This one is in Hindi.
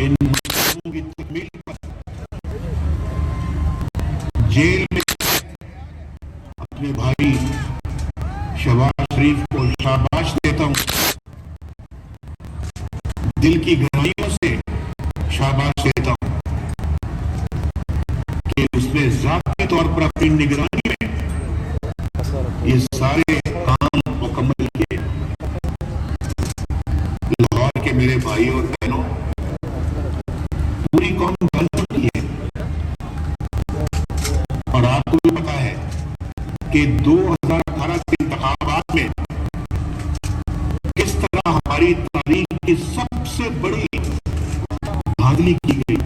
इन मसलों की तकमील पर जेल में अपने भाई शहबाज शरीफ को शाबाश देता हूं, दिल की गहराइयों से शाबाश देता हूं कि उसने जाती तौर पर अपनी निगरानी में ये सारे काम मुकम्मल किए। लाहौर के मेरे भाई और बहनों, पूरी कौम जान चुकी है और आपको भी पता है कि 2018 के इंतखाबात में किस तरह हमारी तारीख की सबसे बड़ी धांधली की गई।